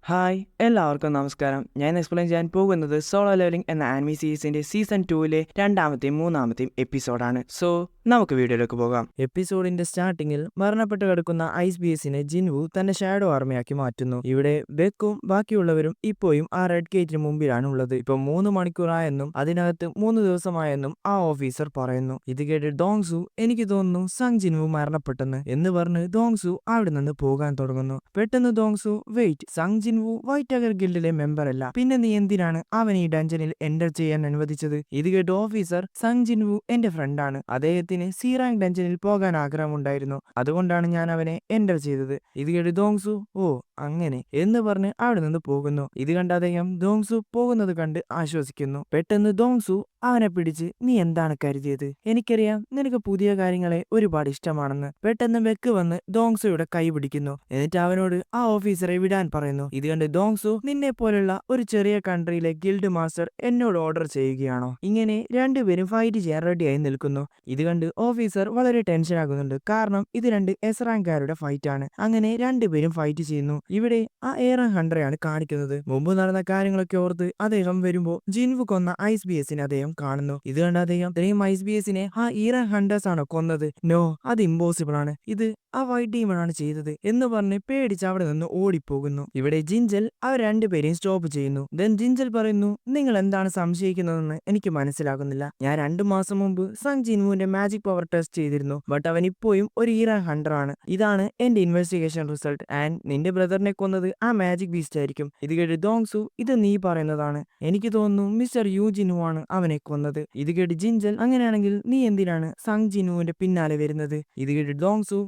Hi എല്ലാവർക്കും നമസ്കാരം. ഞാൻ എക്സ്പ്ലെയിൻ ചെയ്യാൻ പോകുന്നത് സോളോ ലെവലിംഗ് എന്ന ആനിമി സീരീസിന്റെ സീസൺ 2-ലെ രണ്ടാമത്തെയും മൂന്നാമത്തെയും എപ്പിസോഡാണ്. സോ നമുക്ക് വീഡിയോയിലേക്ക് പോകാം. എപ്പിസോഡിന്റെ സ്റ്റാർട്ടിങ്ങിൽ മരണപ്പെട്ട് കിടക്കുന്ന ഐസ് ബീസിനെ ജിൻവു തന്റെ ഷാഡോ ആർമയാക്കി മാറ്റുന്നു. ഇവിടെ ബെക്കും ബാക്കിയുള്ളവരും ഇപ്പോഴും ആ റെഡ് ഗേറ്റിന് മുമ്പിലാണ് ഉള്ളത്. ഇപ്പൊ 3 മണിക്കൂറായെന്നും അതിനകത്ത് 3 ദിവസമായെന്നും ആ ഓഫീസർ പറയുന്നു. ഇത് കേട്ട് ഡോങ്സു എനിക്ക് തോന്നുന്നു സങ് ജിൻവു മരണപ്പെട്ടെന്ന് എന്ന് പറഞ്ഞ് ഡോങ്സു അവിടെ നിന്ന് പോകാൻ തുടങ്ങുന്നു. പെട്ടെന്ന് Dongsu wait, Sung Jinwoo white tiger ഗിൽഡിലെ മെമ്പർ അല്ല, പിന്നെ നീ എന്തിനാണ് അവൻ ഈ ഡഞ്ചനിൽ എൻ്റർ ചെയ്യാൻ അനുവദിച്ചത്? ഇത് കേട്ട് ഓഫീസർ, സങ് ജിൻവു എന്റെ ഫ്രണ്ടാണ്, അദ്ദേഹത്തിന് സി റാങ്ക് ഡഞ്ചനിൽ പോകാൻ ആഗ്രഹമുണ്ടായിരുന്നു, അതുകൊണ്ടാണ് ഞാൻ അവനെ എൻ്റർ ചെയ്തത്. ഇത് കേട്ട് ദോങ്സു ഓ അങ്ങനെ എന്ന് പറഞ്ഞ് അവിടെ നിന്ന് പോകുന്നു. ഇത് കണ്ട് അദ്ദേഹം ദോങ്സു പോകുന്നത് കണ്ട് ആശ്വസിക്കുന്നു. പെട്ടെന്ന് ദോങ്സു അവനെ പിടിച്ച്, നീ എന്താണ് കരുതിയത്? എനിക്കറിയാം നിനക്ക് പുതിയ കാര്യങ്ങളെ ഒരുപാട് ഇഷ്ടമാണെന്ന്. പെട്ടെന്ന് ബെക്ക് വന്ന് ദോങ്സുയുടെ കൈ പിടിക്കുന്നു. എന്നിട്ട് അവനോട് ആ ഓഫീസറെ വിടാൻ പറയുന്നു. ഇത് കണ്ട് ദോങ്സു, നിന്നെ പോലുള്ള ഒരു ചെറിയ കൺട്രിയിലെ ഗിൽഡ് മാസ്റ്റർ എന്നോട് ഓർഡർ ചെയ്യുകയാണോ? ഇങ്ങനെ രണ്ടുപേരും ഫൈറ്റ് ചെയ്യാൻ റെഡിയായി നിൽക്കുന്നു. ഇത് കണ്ട് ഓഫീസർ വളരെ ടെൻഷൻ ആകുന്നുണ്ട്, കാരണം ഇത് രണ്ട് എസ് റാങ്കാരുടെ ഫൈറ്റ് ആണ്. അങ്ങനെ രണ്ടുപേരും ഫൈറ്റ് ചെയ്യുന്നു. ഇവിടെ ആ എയറൻ ഹണ്ടറെയാണ് കാണിക്കുന്നത്. മുമ്പ് നടന്ന കാര്യങ്ങളൊക്കെ ഓർത്ത് അദ്ദേഹം വരുമ്പോ ജിൻവു കൊന്ന ഐസ് ബി എസിനെ അദ്ദേഹം കാണുന്നു. ഇത് കണ്ട് അദ്ദേഹം, ഇത്രയും ഐസ് ബി എസിനെ ആ ഈറൻ ഹണ്ടേഴ്സ് ആണോ കൊന്നത്? നോ, അത് ഇമ്പോസിബിൾ ആണ്, ഇത് ആ വൈറ്റ് ഡീമൺ ആണ് ചെയ്തത് എന്ന് പറഞ്ഞ് പേടിച്ച് അവിടെ നിന്ന് ഓടിപ്പോകുന്നു. ഇവിടെ ജിഞ്ചൽ അവർ രണ്ടുപേരെയും സ്റ്റോപ്പ് ചെയ്യുന്നു. ദെൻ ജിഞ്ചൽ പറയുന്നു, നിങ്ങൾ എന്താണ് സംശയിക്കുന്നതെന്ന് എനിക്ക് മനസ്സിലാകുന്നില്ല. ഞാൻ 2 മാസം മുമ്പ് സങ് ജിൻവുവിന്റെ മാജിക് പവർ ടെസ്റ്റ് ചെയ്തിരുന്നു, ബട്ട് അവൻ ഇപ്പോഴും ഒരു ഈറൻ ഹണ്ടർ ആണ്. ഇതാണ് എന്റെ ഇൻവെസ്റ്റിഗേഷൻ റിസൾട്ട്. ആൻഡ് നിന്റെ ബ്രദറിനെ കൊന്നത് ആ മാജിക് ബീസ്റ്റ് ആയിരിക്കും. ഇത് കേട്ട് ദോങ്സു, ഇത് നീ പറയുന്നതാണ്, എനിക്ക് തോന്നുന്നു മിസ്റ്റർ യു ജിൻവു ആണ് അവനെ കൊന്നത്. ഇത് കേട്ട് ജിഞ്ചൽ, അങ്ങനെയാണെങ്കിൽ നീ എന്തിനാണ് സങ് ജിൻവുവിന്റെ പിന്നാലെ വരുന്നത്? ഇത് കേട്ട് ദോങ്സു,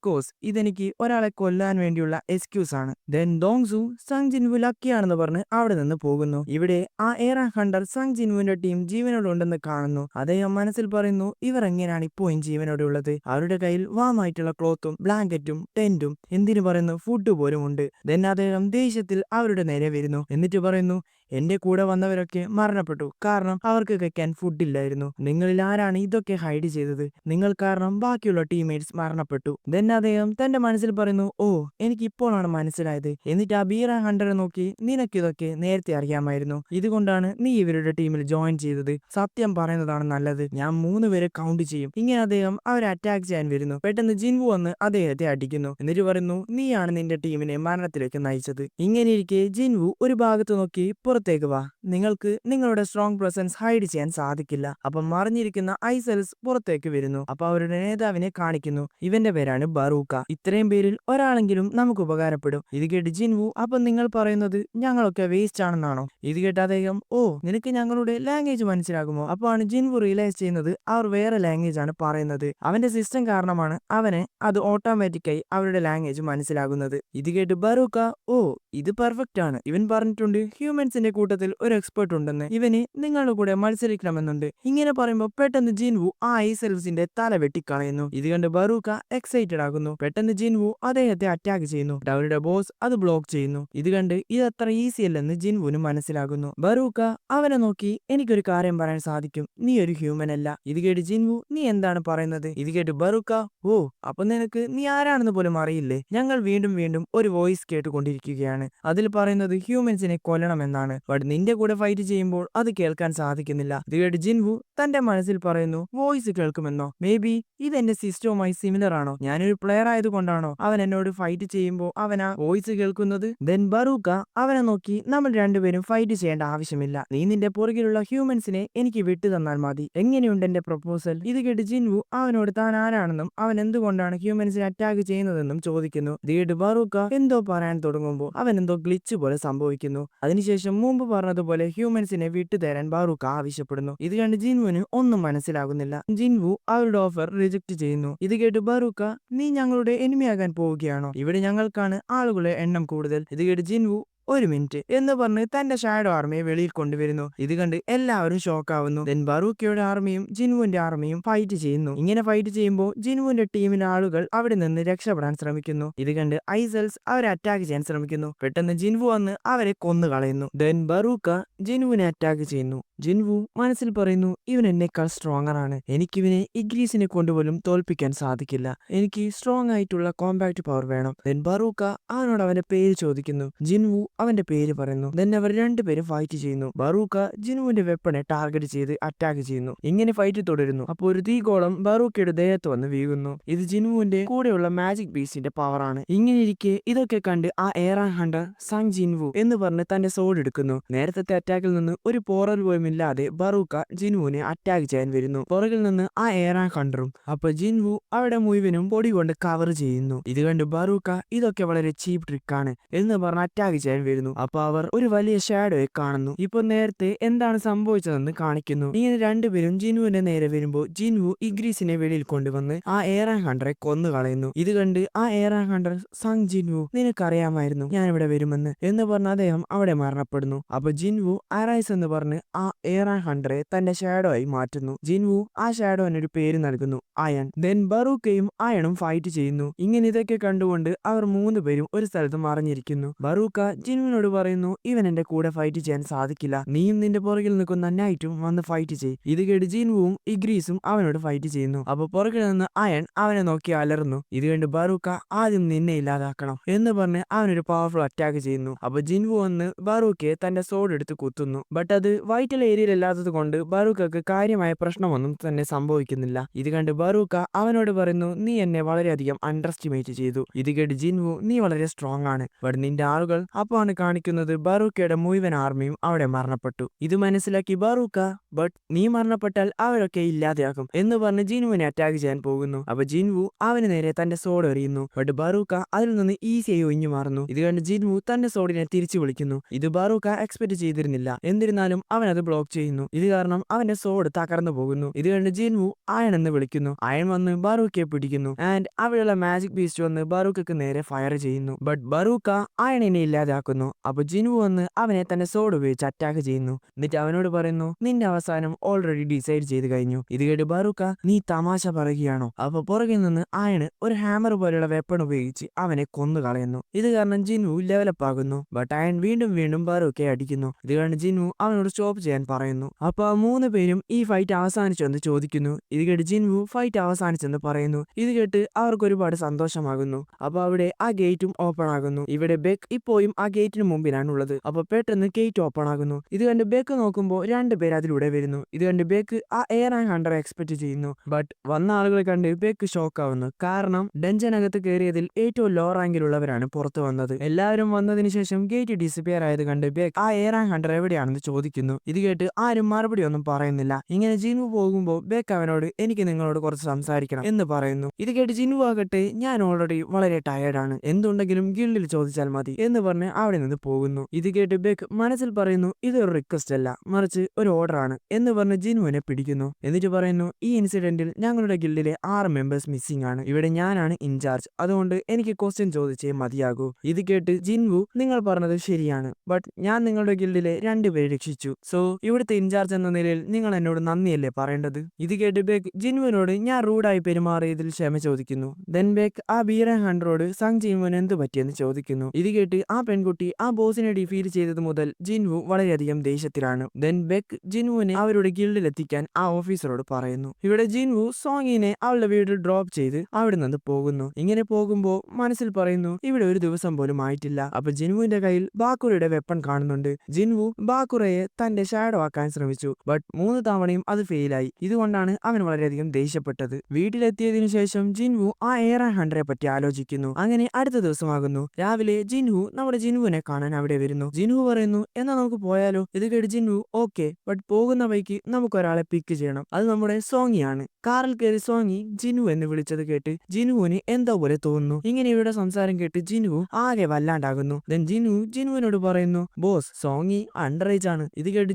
കോഴ്സ് ഇതെനിക്ക് ഒരാളെ കൊല്ലാൻ വേണ്ടിയുള്ള എക്സ്ക്യൂസ് ആണ്. ദെൻ ദോങ്സു സങ് ജിൻവു ലക്കിയാണെന്ന് പറഞ്ഞ് അവിടെ നിന്ന് പോകുന്നു. ഇവിടെ ആ എയറൻ ഹണ്ടർ സങ് ജിൻവുവിന്റെ ടീം ജീവനോടെ ഉണ്ടെന്ന് കാണുന്നു. അദ്ദേഹം മനസ്സിൽ പറയുന്നു, ഇവർ എങ്ങനെയാണ് ഇപ്പോഴും ജീവനോടെ ഉള്ളത്? അവരുടെ കയ്യിൽ വാമായിട്ടുള്ള ക്ലോത്തും ബ്ലാങ്കറ്റും ടെന്റും എന്തിനു പറയുന്നു ഫുഡ് പോലും ഉണ്ട്. ദെൻ അദ്ദേഹം ദേഷ്യത്തിൽ അവരുടെ നേരെ വരുന്നു. എന്നിട്ട് പറയുന്നു, എന്റെ കൂടെ വന്നവരൊക്കെ മരണപ്പെട്ടു, കാരണം അവർക്ക് കഴിക്കാൻ ഫുഡില്ലായിരുന്നു. നിങ്ങളിൽ ആരാണ് ഇതൊക്കെ ഹൈഡ് ചെയ്തത്? നിങ്ങൾ കാരണം ബാക്കിയുള്ള ടീംമേറ്റ്സ് മരണപ്പെട്ടു. ദെൻ അദ്ദേഹം തന്റെ മനസ്സിൽ പറയുന്നു, ഓ എനിക്ക് ഇപ്പോഴാണ് മനസ്സിലായത്. എന്നിട്ട് ആ ബീറ ഹണ്ടറെ നോക്കി, നിനക്കിതൊക്കെ നേരത്തെ അറിയാമായിരുന്നു, ഇതുകൊണ്ടാണ് നീ ഇവരുടെ ടീമിൽ ജോയിൻ ചെയ്തത്. സത്യം പറയുന്നതാണ് നല്ലത്, ഞാൻ 3 പേരെ കൗണ്ട് ചെയ്യും. ഇങ്ങനെ അദ്ദേഹം അവരെ അറ്റാക്ക് ചെയ്യാൻ വരുന്നു. പെട്ടെന്ന് ജിൻവു വന്ന് അദ്ദേഹത്തെ അടിക്കുന്നു. എന്നിട്ട് പറയുന്നു, നീയാണ് നിന്റെ ടീമിനെ മരണത്തിലേക്ക് നയിച്ചത്. ഇങ്ങനെയിരിക്കെ ജിൻവു ഒരു ഭാഗത്ത് നോക്കി, പുറത്തേക്ക് വാ, നിങ്ങൾക്ക് നിങ്ങളുടെ സ്ട്രോങ് പ്രസൻസ് ഹൈഡ് ചെയ്യാൻ സാധിക്കില്ല. അപ്പം മറിഞ്ഞിരിക്കുന്ന ഐസെൽസ് പുറത്തേക്ക് വരുന്നു. അപ്പൊ അവരുടെ നേതാവിനെ കാണിക്കുന്നു. ഇവന്റെ പേരാണ് ബറൂക്ക. ഇത്രയും പേരിൽ ഒരാളെങ്കിലും നമുക്ക് ഉപകാരപ്പെടും. ഇത് കേട്ട് ജിൻവു, അപ്പൊ നിങ്ങൾ പറയുന്നത് ഞങ്ങളൊക്കെ വേസ്റ്റ് ആണെന്നാണോ? ഇത് കേട്ട് അദ്ദേഹം, ഓ നിനക്ക് ഞങ്ങളുടെ ലാംഗ്വേജ് മനസ്സിലാകുമോ? അപ്പോഴാണ് ജിൻവു റിയലൈസ് ചെയ്യുന്നത് അവർ വേറെ ലാംഗ്വേജ് ആണ് പറയുന്നത്. അവന്റെ സിസ്റ്റം കാരണമാണ് അവനെ അത് ഓട്ടോമാറ്റിക്കായി അവരുടെ ലാംഗ്വേജ് മനസ്സിലാകുന്നത്. ഇത് കേട്ട് ബറൂക്ക, ഓ ഇത് പെർഫെക്റ്റ് ആണ്, ഇവൻ പറഞ്ഞിട്ടുണ്ട് ഹ്യൂമൻസിന്റെ കൂട്ടത്തിൽ ഒരു എക്സ്പെർട്ട് ഉണ്ടെന്ന്, ഇവന് നിങ്ങളുടെ കൂടെ മത്സരിക്കണമെന്നുണ്ട്. ഇങ്ങനെ പറയുമ്പോൾ പെട്ടെന്ന് ജിൻവു ആ ഐസെൽസിന്റെ തല വെട്ടിക്കളയുന്നു. ഇത് കണ്ട് ബറൂക്ക എക്സൈറ്റഡ് ആകുന്നു. പെട്ടെന്ന് ജിൻവു അദ്ദേഹത്തെ അറ്റാക്ക് ചെയ്യുന്നു. അവരുടെ ബോസ് അത് ബ്ലോക്ക് ചെയ്യുന്നു. ഇത് കണ്ട് ഇത് അത്ര ഈസി അല്ലെന്ന് ജിൻവുന് മനസ്സിലാകുന്നു. ബറൂക്ക അവനെ നോക്കി, എനിക്കൊരു കാര്യം പറയാൻ സാധിക്കും, നീ ഒരു ഹ്യൂമൻ അല്ല. ഇത് കേട്ട് ജിൻവു, നീ എന്താണ് പറയുന്നത്? ഇത് കേട്ട് ബറൂക്ക, ഓ അപ്പൊ നിനക്ക് നീ ആരാണെന്ന് പോലും അറിയില്ലേ? ഞങ്ങൾ വീണ്ടും വീണ്ടും ഒരു വോയിസ് കേട്ടുകൊണ്ടിരിക്കുകയാണ്, അതിൽ പറയുന്നത് ഹ്യൂമൻസിനെ കൊല്ലണമെന്നാണ്, ബട്ട് നിന്റെ കൂടെ ഫൈറ്റ് ചെയ്യുമ്പോൾ അത് കേൾക്കാൻ സാധിക്കുന്നില്ല. ഇത് കേട്ട് ജിൻവു തന്റെ മനസ്സിൽ പറയുന്നു, വോയിസ് കേൾക്കുമെന്നോ? മേ ബി ഇത് എന്റെ സിസ്റ്റവുമായി സിമിലർ ആണോ? ഞാനൊരു പ്ലെയർ ആയതുകൊണ്ടാണോ അവൻ എന്നോട് ഫൈറ്റ് ചെയ്യുമ്പോൾ അവൻ ആ വോയിസ് കേൾക്കുന്നത്? ദെൻ ബറൂക്ക അവനെ നോക്കി, നമ്മൾ രണ്ടുപേരും ഫൈറ്റ് ചെയ്യേണ്ട ആവശ്യമില്ല, നീ നിന്റെ പുറകിലുള്ള ഹ്യൂമൻസിനെ എനിക്ക് വിട്ടു തന്നാൽ മതി. എങ്ങനെയുണ്ട് എന്റെ പ്രപ്പോസൽ? ഇത് കേട്ട് ജിൻവു അവനോട് താൻ ആരാണെന്നും അവൻ എന്തുകൊണ്ടാണ് ഹ്യൂമൻസിനെ അറ്റാക്ക് ചെയ്യുന്നതെന്നും ചോദിക്കുന്നു. ഇത് കേട്ട് ബറൂക്ക എന്തോ പറയാൻ തുടങ്ങുമ്പോൾ അവൻ എന്തോ ഗ്ലിച്ച് പോലെ സംഭവിക്കുന്നു. അതിനുശേഷം മുമ്പ് പറഞ്ഞതുപോലെ ഹ്യൂമൻസിനെ വിട്ടുതരാൻ ബറൂക്ക ആവശ്യപ്പെടുന്നു. ഇത് കണ്ട് ജിൻവുന് ഒന്നും മനസ്സിലാകുന്നില്ല. ജിൻവു അവരുടെ ഓഫർ റിജക്ട് ചെയ്യുന്നു. ഇത് കേട്ട് ബറൂക്ക, നീ ഞങ്ങളുടെ എനിമിയാകാൻ പോവുകയാണോ? ഇവിടെ ഞങ്ങൾക്കാണ് ആളുകളുടെ എണ്ണം കൂടുതൽ. ഇത് കേട്ട് ജിൻവു, ഒരു മിനിറ്റ് എന്ന് പറഞ്ഞ് തന്റെ ഷാഡോ ആർമിയെ വെളിയിൽ കൊണ്ടുവരുന്നു. ഇത് കണ്ട് എല്ലാവരും ഷോക്കാവുന്നു. ദെൻ ബറൂക്കയുടെ ആർമിയും ജിൻവുവിന്റെ ആർമിയും ഫൈറ്റ് ചെയ്യുന്നു. ഇങ്ങനെ ഫൈറ്റ് ചെയ്യുമ്പോൾ ജിൻവുവിന്റെ ടീമിലെ ആളുകൾ അവിടെ നിന്ന് രക്ഷപ്പെടാൻ ശ്രമിക്കുന്നു. ഇത് കണ്ട് ഐസെൽസ് അവരെ അറ്റാക്ക് ചെയ്യാൻ ശ്രമിക്കുന്നു. പെട്ടെന്ന് ജിൻവു വന്ന് അവരെ കൊന്നു കളയുന്നു. ദെൻ ബറൂക്ക ജിൻവുവിനെ അറ്റാക്ക് ചെയ്യുന്നു. ജിൻവു മനസ്സിൽ പറയുന്നു, ഇവൻ എന്നേക്കാൾ സ്ട്രോങ്ങർ ആണ്, എനിക്കിവനെ ഇഗ്രീസിനെ കൊണ്ടുപോലും തോൽപ്പിക്കാൻ സാധിക്കില്ല, എനിക്ക് സ്ട്രോങ് ആയിട്ടുള്ള കോമ്പാക്ട് പവർ വേണം. ദെൻ ബറൂക്ക അവനോട് അവന്റെ പേര് ചോദിക്കുന്നു. ജിൻവു അവന്റെ പേര് പറയുന്നു. ദെൻ അവർ രണ്ടുപേരും ഫൈറ്റ് ചെയ്യുന്നു. ബറൂക്ക ജിനുവിന്റെ വെപ്പണെ ടാർഗറ്റ് ചെയ്ത് അറ്റാക്ക് ചെയ്യുന്നു. ഇങ്ങനെ ഫൈറ്റ് തുടരുന്നു. അപ്പോൾ ഒരു തീഗോളം ബറൂക്കയുടെ ദേഹത്ത് വന്ന് വീഴുന്നു. ഇത് ജിനുവിന്റെ കൂടെയുള്ള മാജിക് ബീസ്റ്റിന്റെ പവറാണ്. ഇങ്ങനെ ഇരിക്കെ ഇതൊക്കെ കണ്ട് ആ എയറാൻ ഹണ്ടർ സങ് ജിൻവു എന്ന് പറഞ്ഞ് തന്റെ സോഡ് എടുക്കുന്നു. നേരത്തെ അറ്റാക്കിൽ നിന്ന് ഒരു പോറൽ പോലും ഇല്ലാതെ ബറൂക്ക ജിനുവിനെ അറ്റാക്ക് ചെയ്യാൻ വരുന്നു. പുറകിൽ നിന്ന് ആ എയറാൻ ഹണ്ടറും. അപ്പൊ ജിൻവു അവിടെ മുഴുവനും പൊടി കൊണ്ട് കവർ ചെയ്യുന്നു. ഇത് കണ്ട് ബറൂക്ക ഇതൊക്കെ വളരെ ചീപ്പ് ട്രിക്കാണ് എന്ന് പറഞ്ഞ് അറ്റാക്ക് ചെയ്യാൻ വരുന്നു. അപ്പൊ അവർ ഒരു വലിയ ഷാഡോയെ കാണുന്നു. ഇപ്പൊ നേരത്തെ എന്താണ് സംഭവിച്ചതെന്ന് കാണിക്കുന്നു. ഇങ്ങനെ രണ്ടുപേരും ജിൻവുവിന്റെ നേരെ വരുമ്പോ ജിൻവു ഇഗ്രീസിനെ വെളിയിൽ കൊണ്ടുവന്ന് ആ എയറാൻ ഹണ്ടറെ കൊന്നു കളയുന്നു. ഇത് കണ്ട് ആ എയറാൻ ഹണ്ടർ സങ് ജിൻവു നിനക്കറിയാമായിരുന്നു ഞാൻ ഇവിടെ വരുമെന്ന് എന്ന് പറഞ്ഞ് അദ്ദേഹം അവിടെ മരണപ്പെടുന്നു. അപ്പൊ ജിൻവു അറൈസ് എന്ന് പറഞ്ഞ് ആ എയറാൻ ഹണ്ടറെ തന്റെ ഷാഡോ ആയി മാറ്റുന്നു. ജിൻവു ആ ഷാഡോന് ഒരു പേര് നൽകുന്നു, അയൺ. ദെൻ ബറൂക്കയും അയണും ഫൈറ്റ് ചെയ്യുന്നു. ഇങ്ങനെ ഇതൊക്കെ കണ്ടുകൊണ്ട് അവർ മൂന്ന് പേരും ഒരു സ്ഥലത്ത് മറിഞ്ഞിരിക്കുന്നു. ബറൂക്ക ജിൻവുവിനോട് പറയുന്നു, ഇവൻ എന്റെ കൂടെ ഫൈറ്റ് ചെയ്യാൻ സാധിക്കില്ല, നീയും നിന്റെ പുറകിൽ നിൽക്കുന്ന നൈറ്റും വന്ന് ഫൈറ്റ് ചെയ്യും. ഇത് കേട്ട് ജിൻവുവും ഇഗ്രീസും അവനോട് ഫൈറ്റ് ചെയ്യുന്നു. അപ്പൊ പുറകിൽ നിന്ന് അയൺ അവനെ നോക്കി അലറുന്നു. ഇത് കണ്ട് ബറൂക്ക ആദ്യം നിന്നെ ഇല്ലാതാക്കണം എന്ന് പറഞ്ഞ് അവനൊരു പവർഫുൾ അറ്റാക്ക് ചെയ്യുന്നു. അപ്പൊ ജിൻവു വന്ന് ബറൂക്കയെ തന്റെ സോഡ് എടുത്ത് കുത്തുന്നു. ബട്ട് അത് വൈറ്റൽ ഏരിയയിലല്ലാത്തത് കൊണ്ട് ബറൂക്കക്ക് കാര്യമായ പ്രശ്നമൊന്നും തന്നെ സംഭവിക്കുന്നില്ല. ഇത് കണ്ട് ബറൂക്ക അവനോട് പറയുന്നു, നീ എന്നെ വളരെയധികം അണ്ടർ എസ്റ്റിമേറ്റ് ചെയ്തു. ഇത് കേട്ട് ജിൻവു, നീ വളരെ സ്ട്രോങ് ആണ്, ബട്ട് നിന്റെ ആളുകൾ. അപ്പോഴാണ് കാണിക്കുന്നത് ബറൂക്കയുടെ മുഴുവൻ ആർമിയും അവിടെ മരണപ്പെട്ടു. ഇത് മനസ്സിലാക്കി ബറൂക്ക, ബട്ട് നീ മരണപ്പെട്ടാൽ അവരൊക്കെ ഇല്ലാതെയാക്കും എന്ന് പറഞ്ഞ് ജിൻവുവിനെ അറ്റാക്ക് ചെയ്യാൻ പോകുന്നു. അപ്പൊ ജിൻവു അവന് നേരെ തന്റെ സോഡ് എറിയുന്നു. ബട്ട് ബറൂക്ക അതിൽ നിന്ന് ഈസിയായി ഒഴിഞ്ഞു മാറുന്നു. ഇത് കണ്ട് ജിൻവു തന്റെ സോഡിനെ തിരിച്ചു വിളിക്കുന്നു. ഇത് ബറൂക്ക എക്സ്പെക്ട് ചെയ്തിരുന്നില്ല. എന്നിരുന്നാലും അവൻ അത് ബ്ലോക്ക് ചെയ്യുന്നു. ഇത് കാരണം അവന്റെ സോഡ് തകർന്നു പോകുന്നു. ഇത് കണ്ട് ജിൻവു അയൺ എന്ന് വിളിക്കുന്നു. അയൺ വന്ന് ബറൂക്കയെ പിടിക്കുന്നു. ആൻഡ് അവിടെയുള്ള മാജിക് ബീസ്റ്റ് വന്ന് ബറൂക്കക്ക് നേരെ ഫയർ ചെയ്യുന്നു. ബട്ട് ബറൂക്ക അയണിനെ ഇല്ലാതാക്കുന്നു. അപ്പൊ ജിൻവു വന്ന് അവനെ തന്റെ സോഡ് ഉപയോഗിച്ച് അറ്റാക്ക് ചെയ്യുന്നു. എന്നിട്ട് അവനോട് പറയുന്നു, നിന്റെ അവസാനം ഓൾറെഡി ഡിസൈഡ് ചെയ്ത് കഴിഞ്ഞു. ഇത് കേട്ട് ബറൂക്ക, നീ തമാശ പറയുകയാണോ? അപ്പൊ പുറകിൽ നിന്ന് അയണ് ഒരു ഹാമർ പോലെയുള്ള വെപ്പൺ ഉപയോഗിച്ച് അവനെ കൊന്നു കളയുന്നു. ഇത് കാരണം ജിൻവു ലെവലപ്പ് ആകുന്നു. ബട്ട് അയൺ വീണ്ടും വീണ്ടും ബറൂക്കയെ അടിക്കുന്നു. ഇത് കാരണം ജിൻവു അവനോട് സ്റ്റോപ്പ് ചെയ്യാൻ പറയുന്നു. അപ്പൊ ആ മൂന്ന് പേരും ഈ ഫൈറ്റ് അവസാനിച്ചെന്ന് ചോദിക്കുന്നു. ഇത് കേട്ട് ജിൻവു ഫൈറ്റ് അവസാനിച്ചെന്ന് പറയുന്നു. ഇത് കേട്ട് അവർക്ക് ഒരുപാട് സന്തോഷമാകുന്നു. അപ്പൊ അവിടെ ആ ഗേറ്റും ഓപ്പൺ ആകുന്നു. ഇവിടെ ബെക്ക് ഇപ്പോഴും ആ ഗേറ്റിന് മുമ്പിലാണ് ഉള്ളത്. അപ്പൊ പെട്ടെന്ന് ഗേറ്റ് ഓപ്പൺ ആകുന്നു. ഇത് കണ്ട് ബെക്ക് നോക്കുമ്പോൾ രണ്ടുപേർ അതിലൂടെ വരുന്നു. ഇത് കണ്ട് ബെക്ക് ആ എയറാൻ ഹണ്ടറെ എക്സ്പെക്ട് ചെയ്യുന്നു. ബട്ട് വന്ന ആളുകളെ കണ്ട് ബെക്ക് ഷോക്ക് ആവുന്നു. കാരണം ഡഞ്ചനകത്ത് കയറിയതിൽ ഏറ്റവും ലോ റാങ്കിലുള്ളവരാണ് പുറത്തു വന്നത്. എല്ലാവരും വന്നതിന് ശേഷം ഗേറ്റ് ഡിസിപ്പിയർ ആയത് കണ്ട് ബെക്ക് ആ എയറാൻ ഹണ്ടർ എവിടെയാണെന്ന് ചോദിക്കുന്നു. ഇത് കേട്ട് ആരും മറുപടി ഒന്നും പറയുന്നില്ല. ഇങ്ങനെ ജിൻവു പോകുമ്പോൾ ബെക്ക് അവനോട്, എനിക്ക് നിങ്ങളോട് കുറച്ച് സംസാരിക്കണം എന്ന് പറയുന്നു. ഇത് കേട്ട് ജിൻവു ആകട്ടെ, ഞാൻ ഓൾറെഡി വളരെ ടയർഡാണ്, എന്തുണ്ടെങ്കിലും ഗിൽഡിൽ ചോദിച്ചാൽ മതി എന്ന് പറഞ്ഞ് അവിടെ നിന്ന് പോകുന്നു. ഇത് കേട്ട് ബെക്ക് മനസ്സിൽ പറയുന്നു, ഇതൊരു റിക്വസ്റ്റ് അല്ല, മറിച്ച് ഒരു ഓർഡർ ആണ് എന്ന് പറഞ്ഞ് ജിൻവുവിനെ പിടിക്കുന്നു. എന്നിട്ട് പറയുന്നു, ഈ ഇൻസിഡന്റിൽ ഞങ്ങളുടെ ഗിൽഡിലെ 6 മെമ്പേഴ്സ് മിസ്സിംഗ് ആണ്. ഇവിടെ ഞാനാണ് ഇൻചാർജ്, അതുകൊണ്ട് എനിക്ക് ക്വസ്റ്റ്യൻ ചോദിച്ചേ മതിയാകൂ. ഇത് കേട്ട് ജിൻവു, നിങ്ങൾ പറഞ്ഞത് ശരിയാണ്, ബട്ട് ഞാൻ നിങ്ങളുടെ ഗിൽഡിലെ 2 പേരെ രക്ഷിച്ചു. സോ ഇവിടുത്തെ ഇൻചാർജ് എന്ന നിലയിൽ നിങ്ങൾ എന്നോട് നന്ദിയല്ലേ പറയേണ്ടത്? ഇത് കേട്ട് ബെക്ക് ജിൻവുവിനോട് ഞാൻ റൂഡായി പെരുമാറിയതിൽ ക്ഷമ ചോദിക്കുന്നു. ദെൻ ബെക്ക് ആ ബീറൻ ഹണ്ടറോട് സങ് ജിൻവുവിന് എന്ത് പറ്റിയെന്ന് ചോദിക്കുന്നു. ഇത് കേട്ട് ആ പെൺകുട്ടി ആ ബോസിനെ ഡിഫീറ്റ് ചെയ്തത് മുതൽ ജിൻവു വളരെയധികം ദേഷ്യത്തിലാണ്. ദെൻ ബെക്ക് ജിൻവുവിനെ അവരുടെ ഗിൽഡിൽ എത്തിക്കാൻ ആ ഓഫീസറോട് പറയുന്നു. ഇവിടെ ജിൻവു സോങ്ങിനെ അവളുടെ വീട്ടിൽ ഡ്രോപ്പ് ചെയ്ത് അവിടെ നിന്ന് പോകുന്നു. ഇങ്ങനെ പോകുമ്പോൾ മനസ്സിൽ പറയുന്നു, ഇവിടെ ഒരു ദിവസം പോലും ആയിട്ടില്ല. അപ്പൊ ജിൻവുവിന്റെ കയ്യിൽ ബാക്കുറയുടെ വെപ്പൺ കാണുന്നുണ്ട്. ജിൻവു ബാക്കുറയെ തന്റെ ഷാഡോ ആക്കാൻ ശ്രമിച്ചു. ബട്ട് 3 തവണയും അത് ഫെയിലായി. ഇതുകൊണ്ടാണ് അവൻ വളരെയധികം ദേഷ്യപ്പെട്ടത്. വീട്ടിലെത്തിയതിനു ശേഷം ജിൻവു ആ എയറാൻ ഹണ്ടറെ പറ്റി ആലോചിക്കുന്നു. അങ്ങനെ അടുത്ത ദിവസമാകുന്നു. രാവിലെ ജിൻവു നമ്മുടെ ജിൻവുവിനെ കാണാൻ അവിടെ വരുന്നു. ജിൻവു പറയുന്നു, എന്നാ നമുക്ക് പോയാലോ? ഇത് കേട്ട് ജിൻവു, ഓക്കെ, ബട്ട് പോകുന്ന വഴിക്ക് നമുക്ക് ഒരാളെ പിക്ക് ചെയ്യണം, അത് നമ്മുടെ സോങ്ങിയാണ്. കാറിൽ കയറി സോങ്ങി ജിൻവു എന്ന് വിളിച്ചത് കേട്ട് ജിൻവുവിന് എന്തോ പോലെ തോന്നുന്നു. ഇങ്ങനെ ഇവരുടെ സംസാരം കേട്ട് ജിൻവു ആകെ വല്ലാണ്ടാകുന്നു. ദെൻ ജിൻവുവിനോട് പറയുന്നു, ബോസ് സോങ്ങി അണ്ടർ ഏജ് ആണ്. ഇത് കേട്ട്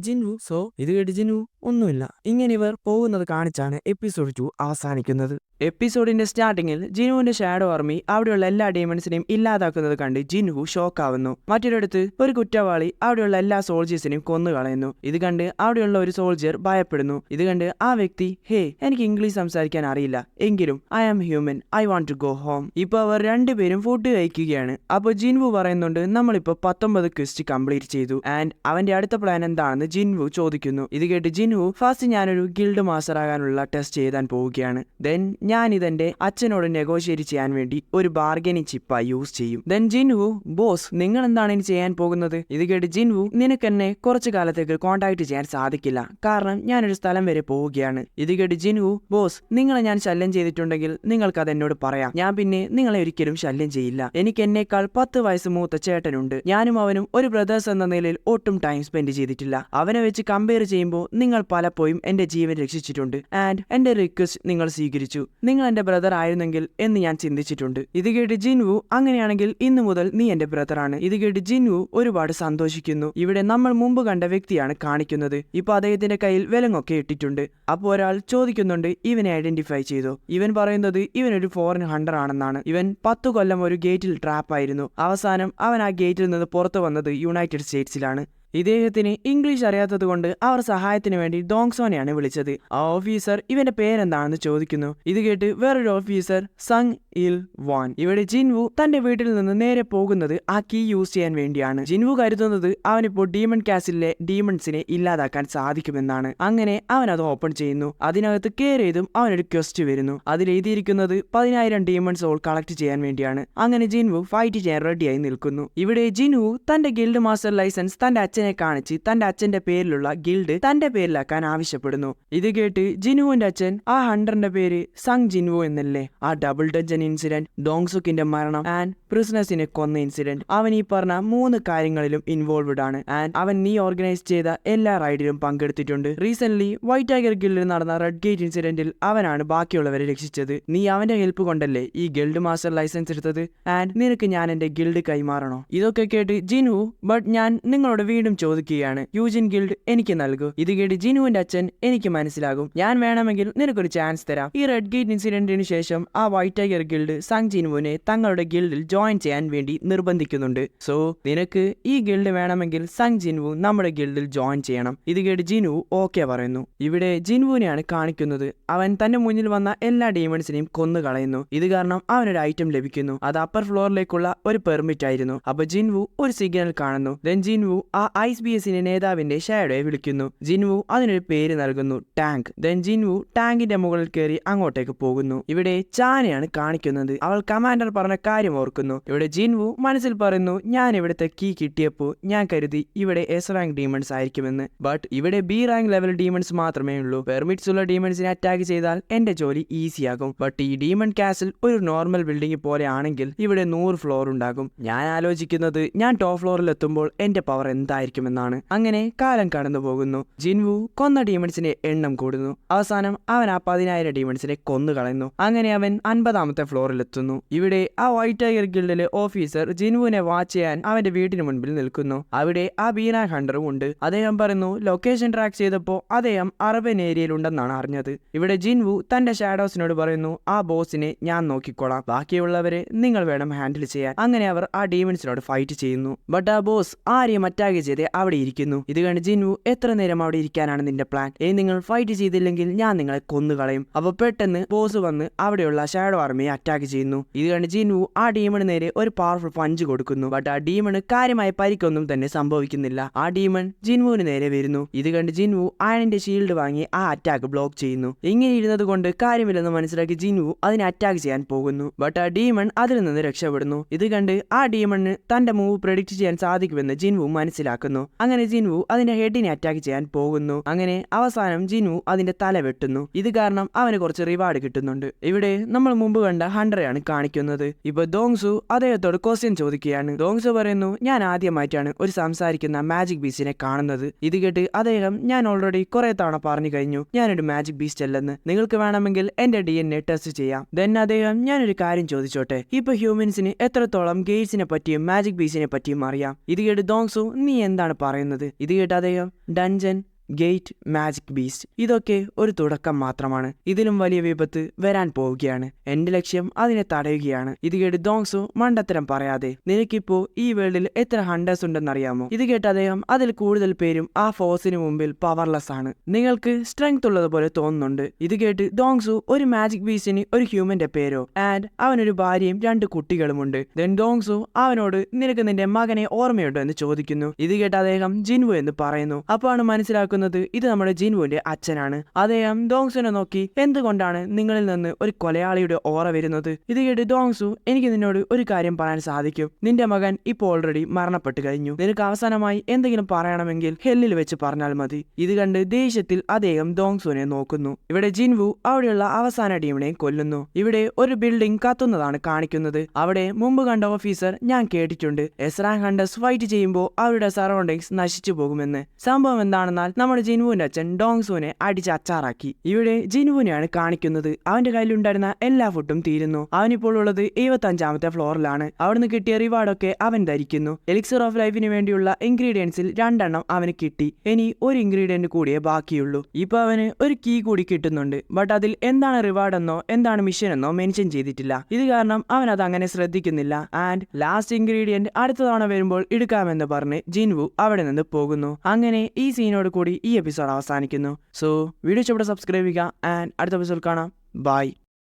ജിൻവു ഒന്നുമില്ല. ഇങ്ങനെ ഇവർ പോകുന്നത് കാണിച്ചാണ് എപ്പിസോഡ് 2 അവസാനിക്കുന്നത്. എപ്പിസോഡിന്റെ സ്റ്റാർട്ടിങ്ങിൽ ജിൻവുവിന്റെ ഷാഡോ ആർമി അവിടെയുള്ള എല്ലാ ഡീമൺസിനെയും ഇല്ലാതാക്കുന്നത് കണ്ട് ജിൻവു ഷോക്ക് ആവുന്നു. മറ്റൊരിടത്ത് ഒരു കുറ്റവാളി അവിടെയുള്ള എല്ലാ സോൾജേഴ്സിനെയും കൊന്നു കളയുന്നു. ഇത് കണ്ട് അവിടെയുള്ള ഒരു സോൾജിയർ ഭയപ്പെടുന്നു. ഇത് കണ്ട് ആ വ്യക്തി, ഹേ, എനിക്ക് ഇംഗ്ലീഷ് സംസാരിക്കാൻ അറിയില്ല, എങ്കിലും I am human, I want to go home. ഇപ്പൊ അവർ രണ്ടുപേരും ഫുഡ് കഴിക്കുകയാണ്. അപ്പൊ ജിൻവു പറയുന്നുണ്ട്, നമ്മളിപ്പോ 19 ക്വസ്റ്റ് കംപ്ലീറ്റ് ചെയ്തു, ആൻഡ് അവന്റെ അടുത്ത പ്ലാൻ എന്താണെന്ന് ജിൻവു ചോദിക്കുന്നു. ഇത് കേട്ട് ജിൻവു, ഫസ്റ്റ് ഞാനൊരു ഗിൽഡ് മാസ്റ്റർ ആകാനുള്ള ടെസ്റ്റ് ചെയ്താൻ പോവുകയാണ്. ദെൻ ഞാൻ ഇതെന്റെ അച്ഛനോട് നെഗോഷിയേറ്റ് ചെയ്യാൻ വേണ്ടി ഒരു ബാർഗനിങ് ചിപ്പായി യൂസ് ചെയ്യും. ദെൻ ജിൻവു, ബോസ് നിങ്ങൾ എന്താണ് ഇനി ചെയ്യാൻ പോകുന്നത്? ഇത് കേട്ട് ജിൻവു, നിനക്ക് എന്നെ കുറച്ചു കാലത്തേക്ക് കോൺടാക്ട് ചെയ്യാൻ സാധിക്കില്ല, കാരണം ഞാനൊരു സ്ഥലം വരെ പോവുകയാണ്. ഇത് കേട്ട് ജിൻവു, ബോസ് നിങ്ങളെ ഞാൻ ശല്യം ചെയ്തിട്ടുണ്ടെങ്കിൽ നിങ്ങൾക്ക് അത് എന്നോട് പറയാം, ഞാൻ പിന്നെ നിങ്ങളെ ഒരിക്കലും ശല്യം ചെയ്യില്ല. എനിക്ക് എന്നേക്കാൾ 10 വയസ്സ് മൂത്ത ചേട്ടനുണ്ട്. ഞാനും അവനും ഒരു ബ്രദേഴ്സ് എന്ന നിലയിൽ ഒട്ടും ടൈം സ്പെൻഡ് ചെയ്തിട്ടില്ല. അവനെ വെച്ച് കമ്പയർ ചെയ്യുമ്പോൾ നിങ്ങൾ പലപ്പോഴും എന്റെ ജീവൻ രക്ഷിച്ചിട്ടുണ്ട്. ആൻഡ് എന്റെ റിക്വസ്റ്റ് നിങ്ങൾ സ്വീകരിച്ചു. നിങ്ങൾ എന്റെ ബ്രദർ ആയിരുന്നെങ്കിൽ എന്ന് ഞാൻ ചിന്തിച്ചിട്ടുണ്ട്. ഇത് കേട്ട് ജിൻവു, അങ്ങനെയാണെങ്കിൽ ഇന്നു മുതൽ നീ എന്റെ ബ്രദറാണ്. ഇത് കേട്ട് ജിൻവു ഒരുപാട് സന്തോഷിക്കുന്നു. ഇവിടെ നമ്മൾ മുമ്പ് കണ്ട വ്യക്തിയാണ് കാണിക്കുന്നത്. ഇപ്പൊ അദ്ദേഹത്തിന്റെ കയ്യിൽ വിലങ്ങൊക്കെ ഇട്ടിട്ടുണ്ട്. അപ്പൊ ഒരാൾ ചോദിക്കുന്നുണ്ട്, ഇവനെ ഐഡന്റിഫൈ ചെയ്തോ? ഇവൻ പറയുന്നത് ഇവനൊരു ഫോറിൻ ഹണ്ടർ ആണെന്നാണ്. ഇവൻ 10 കൊല്ലം ഒരു ഗേറ്റിൽ ട്രാപ്പ് ആയിരുന്നു. അവസാനം അവൻ ആ ഗേറ്റിൽ നിന്ന് പുറത്തു വന്നത് യുണൈറ്റഡ് സ്റ്റേറ്റ്സിലാണ്. ഇദ്ദേഹത്തിന് ഇംഗ്ലീഷ് അറിയാത്തത് കൊണ്ട് അവർ സഹായത്തിന് വേണ്ടി ഡോങ്സോനെയാണ് വിളിച്ചത്. ആ ഓഫീസർ ഇവന്റെ പേരെന്താണെന്ന് ചോദിക്കുന്നു. ഇത് കേട്ട് വേറൊരു ഓഫീസർ, സങ് ഇൽ വാൻ. ഇവിടെ ജിൻവു തന്റെ വീട്ടിൽ നിന്ന് നേരെ പോകുന്നത് ആ കീ യൂസ് ചെയ്യാൻ വേണ്ടിയാണ്. ജിൻവു കരുതുന്നത് അവനിപ്പോൾ ഡീമൺ കാസിലെ ഡീമൺസിനെ ഇല്ലാതാക്കാൻ സാധിക്കുമെന്നാണ്. അങ്ങനെ അവൻ അത് ഓപ്പൺ ചെയ്യുന്നു. അതിനകത്ത് കയറിയതും അവനൊരു ക്വസ്റ്റ് വരുന്നു. അതിൽ എഴുതിയിരിക്കുന്നത് 10,000 ഡീമൺ സോൾ കളക്ട് ചെയ്യാൻ വേണ്ടിയാണ്. അങ്ങനെ ജിൻവു ഫൈറ്റ് ചെയ്യാൻ റെഡിയായി നിൽക്കുന്നു. ഇവിടെ ജിൻവു തന്റെ ഗിൽഡ് മാസ്റ്റർ ലൈസൻസ് തന്റെ അച്ഛനെ കാണിച്ച് തന്റെ അച്ഛന്റെ പേരിലുള്ള ഗിൽഡ് തന്റെ പേരിലാക്കാൻ ആവശ്യപ്പെടുന്നു. ഇത് കേട്ട് ജിൻവുവിന്റെ അച്ഛൻ, ആ ഹണ്ടറിന്റെ പേര് സങ് ജിൻവു എന്നല്ലേ? ആ ഡബിൾ ഡഞ്ചൻ ഇൻസിഡന്റ്, ഡോങ്സുക്കിന്റെ മരണം ആൻഡ് പ്രിസണേഴ്സിനെ കൊന്ന ഇൻസിഡന്റ്, അവൻ ഈ പറഞ്ഞ 3 കാര്യങ്ങളിലും ഇൻവോൾവ്ഡ് ആണ്. ആൻഡ് അവൻ നീ ഓർഗനൈസ് ചെയ്ത എല്ലാ റൈഡിലും പങ്കെടുത്തിട്ടുണ്ട്. റീസെന്റ് വൈറ്റ് ടൈഗർ ഗിൽഡിൽ നടന്ന റെഡ് ഗേറ്റ് ഇൻസിഡന്റിൽ അവനാണ് ബാക്കിയുള്ളവരെ രക്ഷിച്ചത്. നീ അവന്റെ ഹെൽപ്പ് കൊണ്ടല്ലേ ഈ ഗിൽഡ് മാസ്റ്റർ ലൈസൻസ് എടുത്തത്? ആൻഡ് നിനക്ക് ഞാൻ എന്റെ ഗിൽഡ് കൈമാറണോ? ഇതൊക്കെ കേട്ട് ജിൻവു, ബട്ട് ഞാൻ നിങ്ങളോട് വീണ്ടും ചോദിക്കുകയാണ്, യൂജിൻ ഗിൽഡ് എനിക്ക് നൽകൂ. ഇത് കേട്ട് ജിനുവിന്റെ അച്ഛൻ, എനിക്ക് മനസ്സിലാകും, ഞാൻ വേണമെങ്കിൽ നിനക്കൊരു ചാൻസ് തരാം. ഈ റെഡ് ഗേറ്റ് ഇൻസിഡന്റിന് ശേഷം ആ വൈറ്റ് ടൈഗർ ഗിൽഡ് സങ് ജിനുവിനെ തങ്ങളുടെ ഗിൽഡിൽ ജോയിൻ ചെയ്യാൻ വേണ്ടി നിർബന്ധിക്കുന്നുണ്ട്. സോ നിനക്ക് ഈ ഗിൽഡ് വേണമെങ്കിൽ സങ് ജിൻവു നമ്മുടെ ഗിൽഡിൽ ജോയിൻ ചെയ്യണം. ഇത് കേട്ട് ജിനു ഓക്കെ പറയുന്നു. ഇവിടെ ജിൻവുവിനെയാണ് കാണിക്കുന്നത്. അവൻ തന്റെ മുന്നിൽ വന്ന എല്ലാ ഡീമൺസിനെയും കൊന്നു കളയുന്നു. ഇത് കാരണം അവനൊരു ഐറ്റം ലഭിക്കുന്നു. അത് അപ്പർ ഫ്ലോറിലേക്കുള്ള ഒരു പെർമിറ്റ് ആയിരുന്നു. അപ്പൊ ജിൻവു ഒരു സിഗ്നൽ കാണുന്നു. ദെൻ ജിൻവു ആ ഐസ് ബിഎസിന്റെ നേതാവിന്റെ ഷാഡോയെ വിളിക്കുന്നു. ജിൻവു അതിനൊരു പേര് നൽകുന്നു, ടാങ്ക്. ദെൻ ജിൻവു ടാങ്കിന്റെ മുകളിൽ കയറി അങ്ങോട്ടേക്ക് പോകുന്നു. ഇവിടെ ചാനയാണ് കാണിക്കുന്നത്. അവൾ കമാൻഡർ പറഞ്ഞ കാര്യം ഓർക്കുന്നു. ഇവിടെ ജിൻവു മനസ്സിൽ പറയുന്നു, ഞാൻ ഇവിടുത്തെ കീ കിട്ടിയപ്പോൾ ഞാൻ കരുതി ഇവിടെ എസ് റാങ്ക് ഡീമൺസ് ആയിരിക്കുമെന്ന്. ബട്ട് ഇവിടെ ബി റാങ്ക് ലെവൽ ഡീമൺസ് മാത്രമേ ഉള്ളൂ. പെർമിറ്റ്സ് ഉള്ള ഡീമൺസിനെ അറ്റാക്ക് ചെയ്താൽ എന്റെ ജോലി ഈസിയാകും. ബട്ട് ഈ ഡീമൺ കാസിൽ ഒരു നോർമൽ ബിൽഡിംഗ് പോലെ ആണെങ്കിൽ ഇവിടെ 100 ഫ്ലോർ ഉണ്ടാകും. ഞാൻ ആലോചിക്കുന്നത് ഞാൻ ടോപ്പ് ഫ്ലോറിൽ എത്തുമ്പോൾ എന്റെ പവർ എന്തായിരിക്കുമെന്നാണ്. അങ്ങനെ കാലം കടന്നു പോകുന്നു. ജിൻവു കൊന്ന ഡീമൺസിന്റെ എണ്ണം കൂടുന്നു. അവസാനം അവൻ ആ 10,000 ഡീമൺസിനെ കൊന്നു കളയുന്നു. അങ്ങനെ അവൻ 50ാമത്തെ ഫ്ലോറിൽ എത്തുന്നു. ഇവിടെ ആ വൈറ്റ് ടൈഗർ ഗിൽഡിലെ ഓഫീസർ ജിൻവുവിനെ വാച്ച് ചെയ്യാൻ അവന്റെ വീട്ടിന് മുൻപിൽ നിൽക്കുന്നു. അവിടെ ആ ബീനാ ഹണ്ടറും ഉണ്ട്. അദ്ദേഹം പറയുന്നു, ലൊക്കേഷൻ ട്രാക്ക് ചെയ്തപ്പോൾ അദ്ദേഹം അറബൻ ഏരിയയിൽ ഉണ്ടെന്നാണ് അറിഞ്ഞത്. ഇവിടെ ജിൻവു തന്റെ ഷാഡോസിനോട് പറയുന്നു, ആ ബോസിനെ ഞാൻ നോക്കിക്കോളാം, ബാക്കിയുള്ളവരെ നിങ്ങൾ വേണം ഹാൻഡിൽ ചെയ്യാൻ. അങ്ങനെ അവർ ആ ഡീമൺസിനോട് ഫൈറ്റ് ചെയ്യുന്നു. ബട്ട് ആ ബോസ് ആരെയും അറ്റാക്ക് ചെയ്ത് അവിടെ ഇരിക്കുന്നു. ഇത് കണ്ട് ജിൻവു, എത്ര നേരം അവിടെ ഇരിക്കാനാണ് നിന്റെ പ്ലാൻ? നിങ്ങൾ ഫൈറ്റ് ചെയ്തില്ലെങ്കിൽ ഞാൻ നിങ്ങളെ കൊന്നുകളയും. അപ്പൊ പെട്ടെന്ന് ബോസ് വന്ന് അവിടെയുള്ള ഷാഡോ ആർമിയെ അറ്റാക്ക് ചെയ്യുന്നു. ഇത് കണ്ട് ജിൻവു ആ ഡീമണ് നേരെ ഒരു പവർഫുൾ പഞ്ച് കൊടുക്കുന്നു. ബട്ട് ആ ഡീമണ് കാര്യമായ പരിക്കൊന്നും തന്നെ സംഭവിക്കുന്നില്ല. ആ ഡീമൺ ജിൻവുവിന് നേരെ വരുന്നു. ഇത് കണ്ട് ജിൻവു അയണിന്റെ ഷീൽഡ് വാങ്ങി ആ അറ്റാക്ക് ബ്ലോക്ക് ചെയ്യുന്നു. ഇങ്ങനെ ഇരുന്നത് കൊണ്ട് കാര്യമില്ലെന്ന് മനസ്സിലാക്കി ജിൻവു അതിനെ അറ്റാക്ക് ചെയ്യാൻ പോകുന്നു. ബട്ട് ആ ഡീമൺ അതിൽ നിന്ന് രക്ഷപ്പെടുന്നു. ഇത് കണ്ട് ആ ഡീമണിന് തന്റെ മൂവ് പ്രെഡിക്റ്റ് ചെയ്യാൻ സാധിക്കുമെന്ന് ജിൻവു മനസ്സിലാക്കുന്നു. അങ്ങനെ ജിൻവു അതിന്റെ ഹെഡിനെ അറ്റാക്ക് ചെയ്യാൻ പോകുന്നു. അങ്ങനെ അവസാനം ജിൻവു അതിന്റെ തല വെട്ടുന്നു. ഇത് കാരണം അവന് കുറച്ച് റിവാർഡ് കിട്ടുന്നുണ്ട്. ഇവിടെ നമ്മൾ മുമ്പ് കണ്ട ഹണ്ടറെയാണ് കാണിക്കുന്നത്. ഇപ്പൊ ദോങ്സു അദ്ദേഹത്തോട് ക്വസ്റ്റ്യൻ ചോദിക്കുകയാണ്. ദോങ്സു പറയുന്നു, ഞാൻ ആദ്യമായിട്ടാണ് ഒരു സംസാരിക്കുന്ന മാജിക് ബീസ്റ്റിനെ കാണുന്നത്. ഇത് കേട്ട് അദ്ദേഹം, ഞാൻ ഓൾറെഡി കുറെ തവണ പറഞ്ഞു കഴിഞ്ഞു ഞാനൊരു മാജിക് ബീസ്റ്റ് അല്ലെന്ന്. നിങ്ങൾക്ക് വേണമെങ്കിൽ എന്റെ DNA ടെസ്റ്റ് ചെയ്യാം. ദെൻ അദ്ദേഹം, ഞാനൊരു കാര്യം ചോദിച്ചോട്ടെ, ഇപ്പൊ ഹ്യൂമൻസിന് എത്രത്തോളം ഗെയ്റ്റ്സിനെ പറ്റിയും മാജിക് ബീസ്റ്റിനെ പറ്റിയും അറിയാം? ഇത് കേട്ട് ദോങ്സു, നീ എന്താണ് പറയുന്നത്? ഇത് കേട്ട് അദ്ദേഹം, ഡഞ്ചൻ, ഗേറ്റ്, മാജിക് ബീസ്റ്റ് ഇതൊക്കെ ഒരു തുടക്കം മാത്രമാണ്. ഇതിലും വലിയ വിപത്ത് വരാൻ പോവുകയാണ്. എന്റെ ലക്ഷ്യം അതിനെ തടയുകയാണ്. ഇത് കേട്ട് ദോങ്സു മണ്ടത്തരം പറയാതെ, നിനക്കിപ്പോ ഈ വേൾഡിൽ എത്ര ഹണ്ടേഴ്സ് ഉണ്ടെന്നറിയാമോ? ഇത് കേട്ട് അദ്ദേഹം, അതിൽ കൂടുതൽ പേരും ആ ഫോഴ്സിന് മുമ്പിൽ പവർലെസ് ആണ്. നിങ്ങൾക്ക് സ്ട്രെങ്ത് ഉള്ളതുപോലെ തോന്നുന്നുണ്ട്. ഇത് കേട്ട് ദോങ്സു, ഒരു മാജിക് ബീസ്റ്റിന് ഒരു ഹ്യൂമന്റെ പേരോ? ആൻഡ് അവനൊരു ഭാര്യയും 2 കുട്ടികളുമുണ്ട്. ദെൻ ദോങ്സു അവനോട്, നിനക്ക് നിന്റെ മകനെ ഓർമ്മയുണ്ടോ എന്ന് ചോദിക്കുന്നു. ഇത് കേട്ട് അദ്ദേഹം ജിൻവു എന്ന് പറയുന്നു. അപ്പോഴാണ് മനസ്സിലാക്കുന്നത് കാണിക്കുന്നത് ഇത് നമ്മുടെ ജിൻവുവിന്റെ അച്ഛനാണ്. അദ്ദേഹം ഡോങ്സുനെ നോക്കി എന്തുകൊണ്ടാണ് നിങ്ങളിൽ നിന്ന് ഒരു കൊലയാളിയുടെ ഓറ വരുന്നത്? ഇത് കേട്ട് ഡോങ്സു, എനിക്ക് നിന്നോട് ഒരു കാര്യം പറയാൻ സാധിക്കും. നിന്റെ മകൻ ഇപ്പോൾ ഓൾറെഡി മരണപ്പെട്ടു കഴിഞ്ഞു. നിനക്ക് അവസാനമായി എന്തെങ്കിലും പറയണമെങ്കിൽ ഹെല്ലിൽ വെച്ച് പറഞ്ഞാൽ മതി. ഇത് കണ്ട് ദേഷ്യത്തിൽ അദ്ദേഹം ഡോങ്സുനെ നോക്കുന്നു. ഇവിടെ ജിൻവു അവിടെയുള്ള അവസാന ടീമിനെ കൊല്ലുന്നു. ഇവിടെ ഒരു ബിൽഡിംഗ് കത്തുന്നതാണ് കാണിക്കുന്നത്. അവിടെ മുമ്പ് കണ്ട ഓഫീസർ ഞാൻ കേട്ടിട്ടുണ്ട് എസ്രാങ് ഹണ്ടേഴ്സ് ഫൈറ്റ് ചെയ്യുമ്പോൾ അവരുടെ സറൗണ്ടിങ്സ് നശിച്ചു പോകുമെന്ന്. സംഭവം എന്താണെന്നാൽ നമ്മുടെ ജിൻവുവിന്റെ അച്ഛൻ ഡോങ്സുനെ അടിച്ച് അച്ചാറാക്കി. ഇവിടെ ജിൻവുവിനെയാണ് കാണിക്കുന്നത്. അവന്റെ കയ്യിലുണ്ടായിരുന്ന എല്ലാ ഫുഡും തീരുന്നു. അവനിപ്പോൾ ഉള്ളത് 75ാമത്തെ ഫ്ലോറിലാണ്. അവിടുന്ന് കിട്ടിയ റിവാർഡൊക്കെ അവൻ ധരിക്കുന്നു. എലിക്സർ ഓഫ് ലൈഫിന് വേണ്ടിയുള്ള ഇൻഗ്രീഡിയൻസിൽ 2 എണ്ണം അവന് കിട്ടി. ഇനി ഒരു ഇൻഗ്രീഡിയന്റ് കൂടിയേ ബാക്കിയുള്ളൂ. ഇപ്പൊ അവന് ഒരു കീ കൂടി കിട്ടുന്നുണ്ട്. ബട്ട് അതിൽ എന്താണ് റിവാർഡ് എന്നോ എന്താണ് മിഷൻ എന്നോ മെൻഷൻ ചെയ്തിട്ടില്ല. ഇത് കാരണം അവൻ അത് അങ്ങനെ ശ്രദ്ധിക്കുന്നില്ല. ആൻഡ് ലാസ്റ്റ് ഇൻഗ്രീഡിയന്റ് അടുത്ത തവണ വരുമ്പോൾ എടുക്കാമെന്ന് പറഞ്ഞ് ജിൻവു അവിടെ നിന്ന് പോകുന്നു. അങ്ങനെ ഈ സീനോട് കൂടി ഈ എപ്പിസോഡ് അവസാനിക്കുന്നു. സോ വീഡിയോ ഇവിടെ സബ്സ്ക്രൈബ് ചെയ്യുക ആൻഡ് അടുത്ത എപ്പിസോഡ് കാണാം. ബൈ.